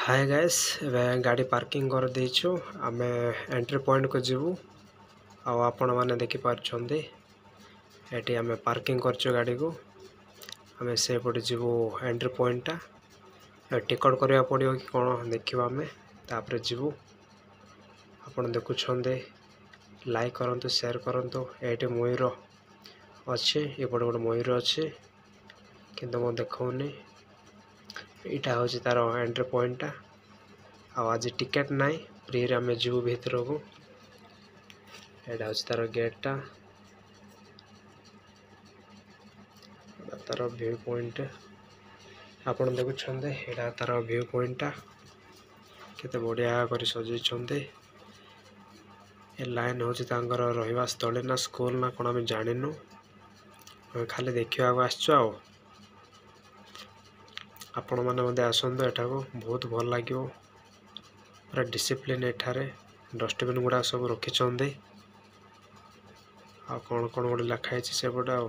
Hi guys गाड़ी parking कर देइछु आमे एंट्री पॉइंट को जीवु आपण माने देखि पारछोंदे एटी आमे पार्किंग करछु गाड़ी को आमे से पटे जीवु एंट्री पॉइंट टा टिकट करिया पड़ियो कि कोन देखिबा आमे तापर जीवु आपण देखु छोंदे लाइक करंतु शेयर करंतु एटी मयूर अच्छे ए पटे गोटे मयूर अच्छे किंतु मो देखौनी इटा हूँ तार एंट्री पॉइंट आज टिकेट नाई फ्री रे आमे जीवु भीतर को एटा हूँ तार गेट टा तार व्यू पॉइंट आपण देखु छंदे एटा तार व्यू पॉइंट टा केते बढ़िया करी सजई छंदे ए लाइन हूँ तांगर रहिवा स्थले ना स्कूल ना कोन आमे जानिनु खाली देखिया को आछो आ आपण माने मते आसंदो एठा को बहुत भल लागियो पूरा डिसिप्लिन एठारे डस्टबिन गुडा सब रखि चंदे आ कोन कोन गोटे लिखा है से पटा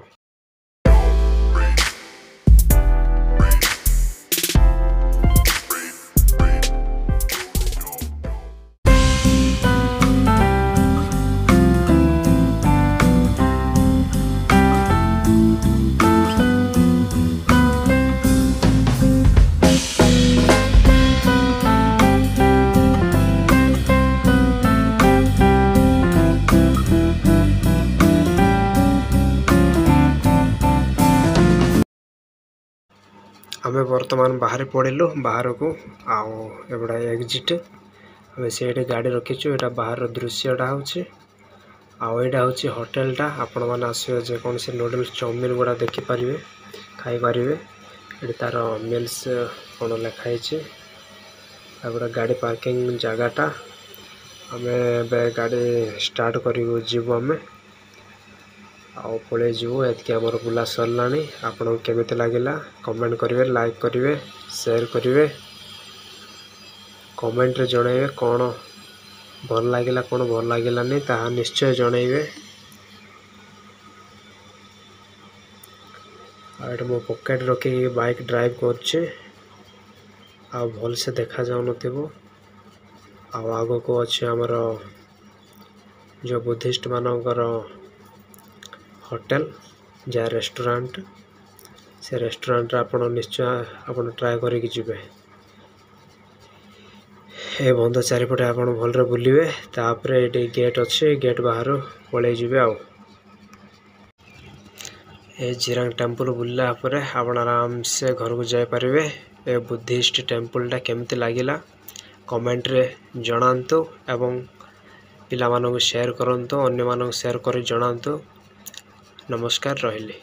आमे वर्तमान बाहर पड़ेलु बाहर को आओ एबडा एग्जिट आमे सेठी गाड़ी रखिछु एटा बाहर दृश्यटा होछि आओ एटा होछि होटल टा आपण माने आसे जे कोन से नूडल्स चाउमीन गुडा देखि परिबे खाइ परिबे एटी तार मील्स कोन लिखा छै एबडा गाड़ी पार्किंग जगहटा आमे बे गाड़ी स्टार्ट करिवो जीवो आमे आउ पळे जीवो एतके हमर बुला सरलानी आपन केमिते लागिला कमेंट करिवे लाइक करिवे शेयर करिवे कमेंट रे जणाइबे कोन भल लागिला कोन भल लागिला नै ता निश्चय जणाइबे आठ मो पॉकेट रखी बाइक ड्राइव करछे आ भल से देखा जाउ नथिबो आ आगो को अछि हमर जो बुद्धिस्ट मानकर होटल जा रेस्टोरेंट से रेस्टोरेंट आपण निश्चय आपण ट्राई करी कि जिबे ए बंद चारिपटे आपण भल रे बुलिबे तापर एटी गेट अछि गेट बाहर पळे जिबे आ ए जिरांग टेंपल बुल्ला परे आपण आराम से घर को जाय परिबे ए बुद्धिस्ट टेंपल टा केमते लागिला कमेंट रे जणांतो एवं पिला मानको शेयर करंतो अन्य मानको शेयर करी जणांतो नमस्कार रहिले।